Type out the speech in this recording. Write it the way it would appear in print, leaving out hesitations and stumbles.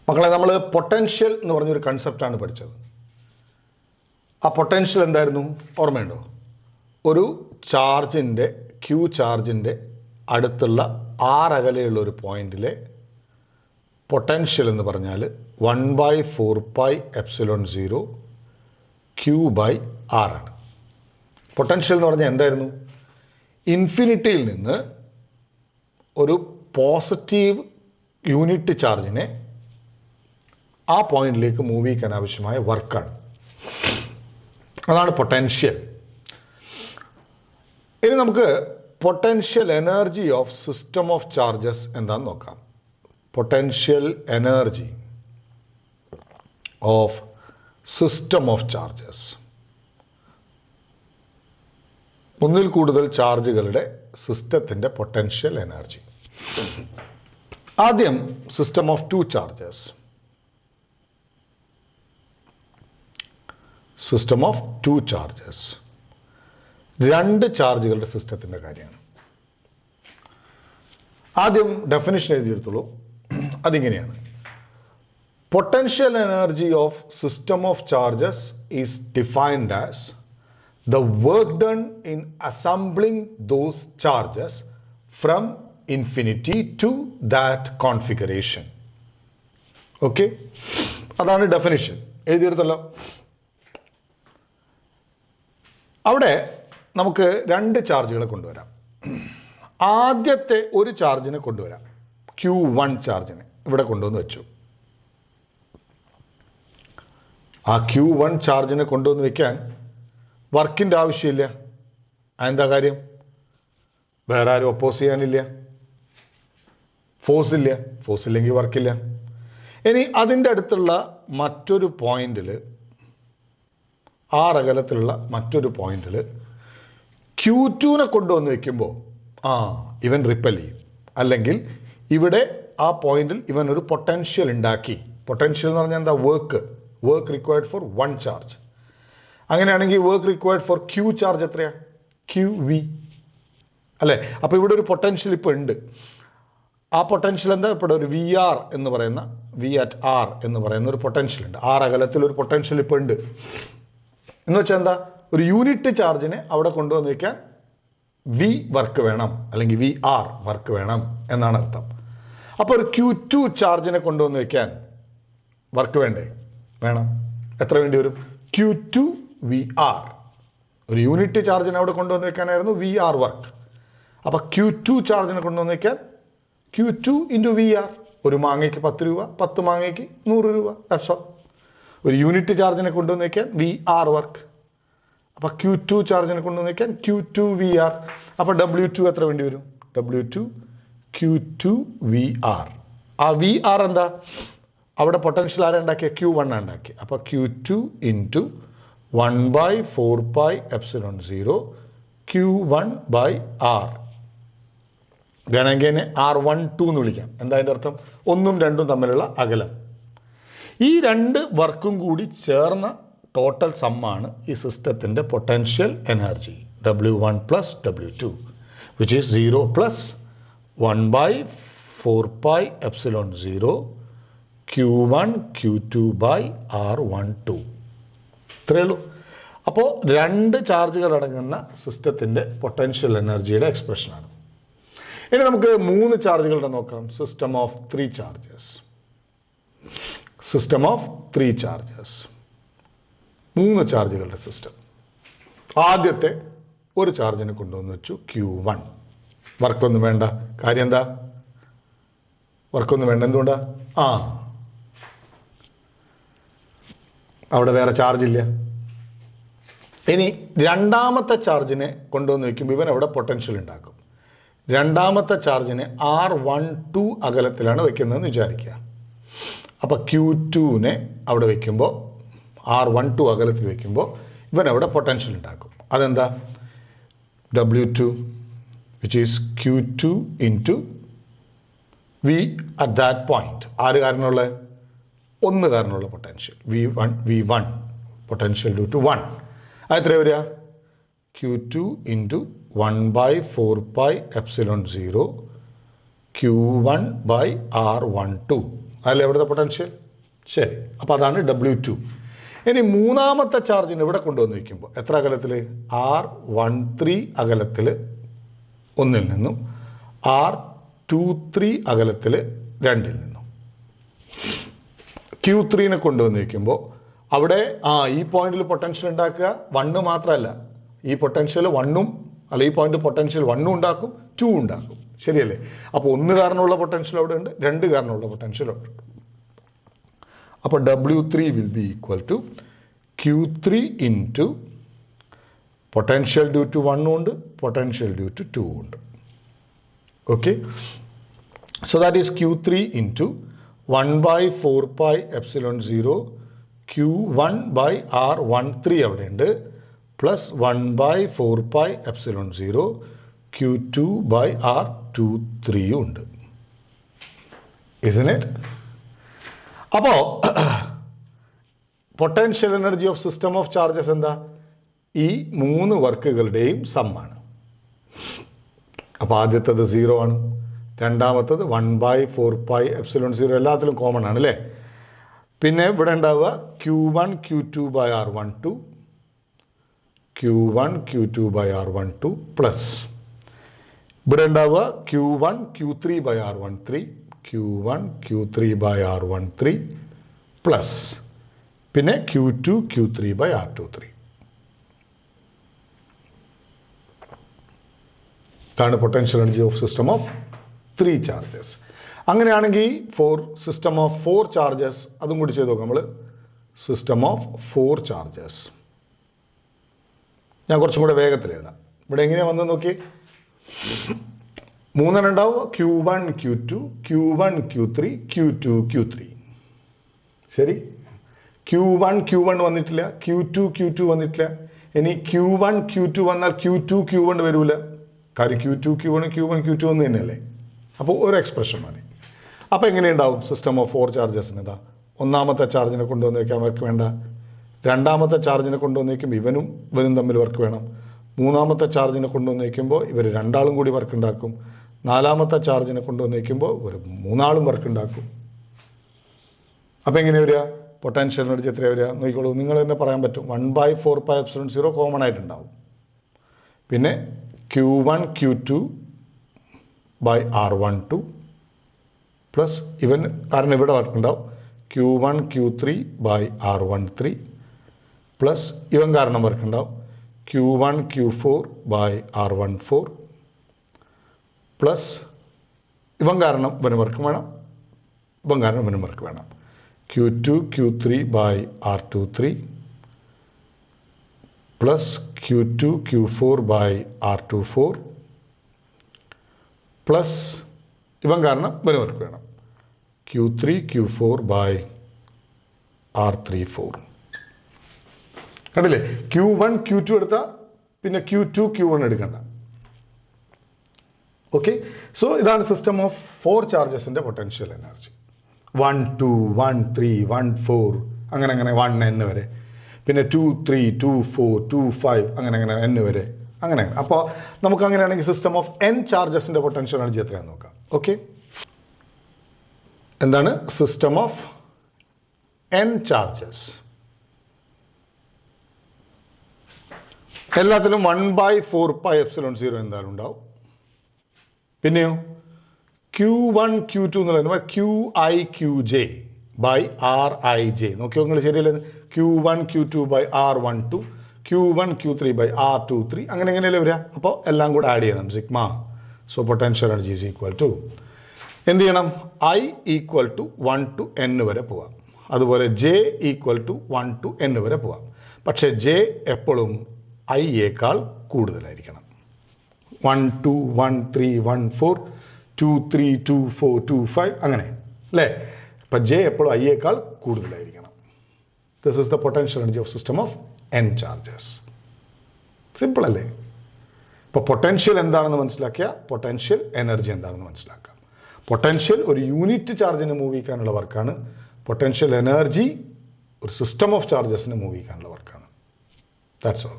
മക്കളെ, നമ്മൾ പൊട്ടൻഷ്യൽ എന്ന് പറഞ്ഞൊരു കൺസെപ്റ്റാണ് പഠിച്ചത്. ആ പൊട്ടൻഷ്യൽ എന്തായിരുന്നു ഓർമ്മയുണ്ടോ? ഒരു ചാർജിൻ്റെ ക്യൂ ചാർജിൻ്റെ അടുത്തുള്ള r അകലെയുള്ള ഒരു പോയിന്റിലെ പൊട്ടൻഷ്യൽ എന്ന് പറഞ്ഞാൽ 1/4πε0 Q/r ആണ്. പൊട്ടൻഷ്യൽ എന്ന് പറഞ്ഞാൽ എന്തായിരുന്നു? ഇൻഫിനിറ്റിയിൽ നിന്ന് ഒരു പോസിറ്റീവ് യൂണിറ്റ് ചാർജിനെ ആ പോയിന്റിലേക്ക് മൂവ് ചെയ്യാൻ ആവശ്യമായ വർക്കാണ്. അതാണ് പൊട്ടൻഷ്യൽ. ഇനി നമുക്ക് potential energy of system of charges എന്താണെന്ന് നോക്കാം. Potential energy of system of charges, ഒന്നിൽ കൂടുതൽ ചാർജുകളുടെ സിസ്റ്റത്തിൻ്റെ പൊട്ടൻഷ്യൽ എനർജി. ആദ്യം system of two charges. System of two charges, രണ്ട് ചാർജുകളുടെ സിസ്റ്റത്തിൻ്റെ കാര്യമാണ്. ആദ്യം ഡെഫിനിഷൻ എഴുതിയെടുത്തോളൂ. അതിങ്ങനെയാണ്: potential energy of system of charges is defined as the work done in assembling those charges from infinity to that configuration. Okay, അതാണ് definition. എഴുതിയെടുത്തല്ലോ. അവിടെ നമുക്ക് രണ്ട് ചാർജുകളെ കൊണ്ടുവരാം. ആദ്യത്തെ ഒരു ചാർജിനെ കൊണ്ടുവരാം, Q1 ചാർജിനെ ഇവിടെ കൊണ്ടുവന്ന് വെച്ചു. ആ Q1 ചാർജിനെ കൊണ്ടുവന്ന് വെക്കാൻ വർക്കിൻ്റെ ആവശ്യമില്ല. അതെന്താ കാര്യം? വേറെ ആരും ഒപ്പോസ് ചെയ്യാനില്ല, ഫോഴ്സ് ഇല്ല. ഫോഴ്സ് ഇല്ലെങ്കിൽ വർക്കില്ല. ഇനി അതിൻ്റെ അടുത്തുള്ള മറ്റൊരു പോയിന്റിൽ, ആ അകലത്തിലുള്ള മറ്റൊരു പോയിന്റിൽ Q2നെ കൊണ്ടുവന്ന് വെക്കുമ്പോൾ ഇവൻ റിപ്പൽ ചെയ്യും. അല്ലെങ്കിൽ ഇവിടെ ആ പോയിന്റിൽ ഇവൻ ഒരു പൊട്ടൻഷ്യൽ ഉണ്ടാക്കി. പൊട്ടൻഷ്യൽ എന്ന് പറഞ്ഞാൽ എന്താ? Work required for one charge. അങ്ങനെയാണെങ്കിൽ work required for Q charge എത്രയാ? QV അല്ലേ? അപ്പോൾ ഇവിടെ ഒരു പൊട്ടൻഷ്യൽ ഇപ്പോൾ ഉണ്ട്. ആ പൊട്ടൻഷ്യൽ എന്താ? ഇപ്പോൾ ഒരു VR എന്ന് പറയുന്ന, V@R എന്ന് പറയുന്ന ഒരു പൊട്ടൻഷ്യൽ ഉണ്ട്. R അകലത്തിൽ ഒരു പൊട്ടൻഷ്യൽ ഇപ്പോൾ ഉണ്ട്. എന്ന് വെച്ചാൽ എന്താ? ഒരു യൂണിറ്റ് ചാർജിനെ അവിടെ കൊണ്ടുവന്ന് വയ്ക്കാൻ V വർക്ക് വേണം, അല്ലെങ്കിൽ VR വർക്ക് വേണം എന്നാണ് അർത്ഥം. അപ്പോൾ ഒരു Q2 ചാർജിനെ കൊണ്ടുവന്ന് വയ്ക്കാൻ വർക്ക് വേണ്ടേ? വേണം. എത്ര വേണ്ടി വരും? Q2 VR. ഒരു യൂണിറ്റ് ചാർജിനെ അവിടെ കൊണ്ടുവന്ന് വെക്കാനായിരുന്നു VR വർക്ക്. അപ്പോൾ Q2 ചാർജിനെ കൊണ്ടുവന്ന് വെക്കാൻ Q2 × VR. ഒരു മാങ്ങയ്ക്ക് 10 രൂപ, 10 മാങ്ങയ്ക്ക് 100 രൂപ. ഒരു യൂണിറ്റ് ചാർജിനെ കൊണ്ടുവന്ന് വെക്കാൻ VR വർക്ക്. അപ്പോൾ Q2 ചാർജിനെ കൊണ്ടുവന്ന് വെക്കാൻ Q2 VR. അപ്പോൾ W2 എത്ര വേണ്ടി വരും? W2 Q2 VR. ആ VR എന്താ? അവിടെ പൊട്ടൻഷ്യൽ ആരാ ഉണ്ടാക്കിയ? Q1 ഉണ്ടാക്കി. അപ്പോൾ Q2 × 1/4πε0 Q1/R. വേണമെങ്കിൽ R12 എന്ന് വിളിക്കാം. എന്താ അതിൻ്റെ അർത്ഥം? ഒന്നും രണ്ടും തമ്മിലുള്ള അകലം. ഈ രണ്ട് വർക്കും കൂടി ചേർന്ന ടോട്ടൽ സമ്മാണ് ഈ സിസ്റ്റത്തിൻ്റെ potential energy. W1 + W2 which is 0 + 1/4πε0 Q1 Q2/R12. ഇത്രയേ ഉള്ളൂ. അപ്പോൾ രണ്ട് ചാർജുകൾ അടങ്ങുന്ന സിസ്റ്റത്തിൻ്റെ പൊട്ടൻഷ്യൽ എനർജിയുടെ എക്സ്പ്രഷനാണ്. ഇനി നമുക്ക് മൂന്ന് ചാർജുകളുടെ നോക്കാം. System of three charges. System of three charges, മൂന്ന് ചാർജുകളുടെ സിസ്റ്റം. ആദ്യത്തെ ഒരു ചാർജിനെ കൊണ്ടുവന്ന് വെച്ചു Q1. വർക്കൊന്നും വേണ്ട. കാര്യം എന്താ? വർക്കൊന്നും വേണ്ട. എന്തുകൊണ്ടാ? അവിടെ വേറെ ചാർജ് ഇല്ല. ഇനി രണ്ടാമത്തെ ചാർജിനെ കൊണ്ടുവന്ന് വയ്ക്കുമ്പോൾ ഇവൻ അവിടെ പൊട്ടൻഷ്യൽ ഉണ്ടാക്കും. രണ്ടാമത്തെ ചാർജിനെ R12 അകലത്തിലാണ് വെക്കുന്നതെന്ന് വിചാരിക്കുക. അപ്പോൾ Q2നെ അവിടെ വയ്ക്കുമ്പോൾ, R12 അകലത്തിൽ വയ്ക്കുമ്പോൾ ഇവൻ അവിടെ പൊട്ടൻഷ്യൽ ഉണ്ടാക്കും. അതെന്താ? W2 which is Q2 × V at that point. ആര് കാരണമുള്ള? ഒന്ന് കാരണമുള്ള potential V1 potential due to 1. അതെത്ര വരിക? Q2 × 1/4πε0 Q1/R12. അതല്ലേ ഇവിടുത്തെ പൊട്ടൻഷ്യൽ. ശരി, അപ്പോൾ അതാണ് W2. ഇനി മൂന്നാമത്തെ ചാർജിന് ഇവിടെ കൊണ്ടുവന്ന് വയ്ക്കുമ്പോൾ എത്ര അകലത്തിൽ? R13 അകലത്തിൽ ഒന്നിൽ നിന്നും R23 അകലത്തിൽ രണ്ടിൽ നിന്നും Q3നെ കൊണ്ടുവന്ന് വയ്ക്കുമ്പോൾ അവിടെ ഈ പോയിന്റിൽ പൊട്ടൻഷ്യൽ ഉണ്ടാക്കുക 1 മാത്രമല്ല, ഈ പൊട്ടൻഷ്യൽ 1ഉം അല്ല, ഈ പോയിന്റ് പൊട്ടൻഷ്യൽ 1ഉം ഉണ്ടാക്കും 2 ഉണ്ടാക്കും. ശരിയല്ലേ? അപ്പോൾ 1 കാരണമുള്ള പൊട്ടൻഷ്യൽ അവിടെ ഉണ്ട്, 2 കാരണമുള്ള പൊട്ടൻഷ്യൽ അവിടെ ഉണ്ട്. അപ്പോൾ W3 will be equal to Q3 into potential due to 1 ഉണ്ട്, potential due to 2 ഉണ്ട്. Okay, so that is Q3 into 1 by 4 pi epsilon 0 Q1 by R13 അവിടെ ഉണ്ട്, plus 1 by 4 pi epsilon 0 Q2 by R23 ഉണ്ട്. Isn't it? അപ്പോൾ potential energy of system of charges എന്താ? ഈ 3 വർക്കുകളുടെയും സമ്മാണ്. അപ്പോൾ ആദ്യത്തേത് 0 ആണ്, രണ്ടാമത്തത് 1 by 4 pi epsilon 0 എല്ലാത്തിലും കോമൺ ആണ് അല്ലേ? പിന്നെ ഇവിടെ ഉണ്ടാവുക Q1 Q2 by R12, Q1 Q2 by R12 plus ഇവിടെ ഉണ്ടാവുക Q1 Q3 by R13, Q1 Q3 by R13 plus പിന്നെ Q2 Q3 by R23. ഇതാണ് potential energy of system of 3 charges. അങ്ങനെയാണെങ്കിൽ ഫോർ സിസ്റ്റം ഓഫ് 4 ചാർജസ് അതും കൂടി ചെയ്ത് നോക്കാം നമ്മൾ. സിസ്റ്റം ഓഫ് 4 ചാർജസ് ഞാൻ കുറച്ചും കൂടെ വേഗത്തിൽ എഴുതാം. ഇവിടെ എങ്ങനെയാണ് വന്നത് നോക്കി. 3 ഉണ്ടാവും, Q1 Q2 Q1 Q3 Q2 Q3. ശരി, Q1 വന്നിട്ടില്ല, Q2 Q2 വന്നിട്ടില്ല. ഇനി Q1 Q2 വന്നാൽ Q2 Q1 വരൂല, കാര്യം Q2 Q1 Q1 Q2 ഒന്ന് തന്നെയല്ലേ. അപ്പോൾ ഒരു എക്സ്പ്രഷൻ മതി. അപ്പോൾ എങ്ങനെയുണ്ടാവും സിസ്റ്റം ഓഫ് 4 ചാർജസിന്? ഇതാ, ഒന്നാമത്തെ ചാർജിനെ കൊണ്ടുവന്ന് വയ്ക്കാൻ വർക്ക് വേണ്ട, രണ്ടാമത്തെ ചാർജിനെ കൊണ്ടുവന്ന് വയ്ക്കുമ്പോൾ ഇവനും തമ്മിൽ വർക്ക് വേണം, മൂന്നാമത്തെ ചാർജിനെ കൊണ്ടുവന്ന് വയ്ക്കുമ്പോൾ ഇവർ രണ്ടാളും കൂടി വർക്ക് ഉണ്ടാക്കും, നാലാമത്തെ ചാർജിനെ കൊണ്ടുവന്ന് വയ്ക്കുമ്പോൾ ഒരു 3 ആളും വർക്ക് ഉണ്ടാക്കും. അപ്പോൾ എങ്ങനെ വരിക? പൊട്ടൻഷ്യൽ എനർജി എത്രയാണ് വരിക നോക്കിക്കോളൂ. നിങ്ങൾ തന്നെ പറയാൻ പറ്റും. 1 by 4 pi epsilon 0 കോമൺ ആയിട്ടുണ്ടാവും. പിന്നെ Q1 Q2 by R12 plus ഇവൻ കാരണം ഇവിടെ വർക്ക് ഉണ്ടാവും Q1 Q3 by R13 plus ഇവൻ കാരണം വർക്ക് ഉണ്ടാവും Q1 Q4 by R14 plus ഇവൻ കാരണം ഇവന് വർക്ക് വേണം, ഇവൻ കാരണം ഇവന് വർക്ക് വേണം Q2 Q3 by R23 plus Q2 Q4 by R24 plus ഇവൻ കാരണം ഇവന് വർക്ക് വേണം Q3 Q4 by R34. കണ്ടില്ലേ? Q1 Q2 എടുത്താൽ പിന്നെ Q2 Q1 എടുക്കണ്ട. ഓക്കെ, സോ ഇതാണ് സിസ്റ്റം ഓഫ് 4 ചാർജസിന്റെ പൊട്ടൻഷ്യൽ എനർജി. 1 2 1 3 1 4 അങ്ങനെ 1n വരെ, പിന്നെ 2 3 2 4 2 5 അങ്ങനെ n വരെ അങ്ങനെ. അപ്പോൾ നമുക്ക് അങ്ങനെയാണെങ്കിൽ സിസ്റ്റം ഓഫ് n ചാർജസിന്റെ പൊട്ടൻഷ്യൽ എനർജി എത്രയാണെന്ന് നോക്കാം. ഓക്കെ, എന്താണ് സിസ്റ്റം ഓഫ് n ചാർജസ്? എല്ലാത്തിലും 1 by 4 pi epsilon 0 എന്തായാലും ഉണ്ടാവും. പിന്നെയോ Q1 Q2 എന്നുള്ളത് QI QJ by RIJ. നോക്കിയോ നിങ്ങൾ ശരിയല്ലേ? Q1 Q2 by R12 Q1 Q3 by R23 അങ്ങനെ എങ്ങനെയല്ലേ വരിക? അപ്പോൾ എല്ലാം കൂടെ ആഡ് ചെയ്യണം sigma. So potential energy is equal to എന്ത് ചെയ്യണം? I equal to 1 to n വരെ പോവാം, അതുപോലെ J equal to 1 to n വരെ പോവാം. പക്ഷേ J എപ്പോഴും ഐയേക്കാൾ കൂടുതലായിരിക്കണം. 1 2 1 3 1 4 2 3 2 4 2 5 അങ്ങനെ അല്ലേ? അപ്പം J എപ്പോഴും ഐയേക്കാൾ കൂടുതലായിരിക്കണം. This is the potential energy of system of n charges. Simple അല്ലേ? ഇപ്പോൾ പൊട്ടൻഷ്യൽ എന്താണെന്ന് മനസ്സിലാക്കിയാൽ പൊട്ടൻഷ്യൽ എനർജി എന്താണെന്ന് മനസ്സിലാക്കാം. പൊട്ടൻഷ്യൽ ഒരു യൂണിറ്റ് ചാർജിന് മൂവ് ചെയ്യാനുള്ള വർക്കാണ്. പൊട്ടൻഷ്യൽ എനർജി ഒരു സിസ്റ്റം ഓഫ് ചാർജസിന് മൂവ് ചെയ്യാനുള്ള വർക്കാണ്. That's all.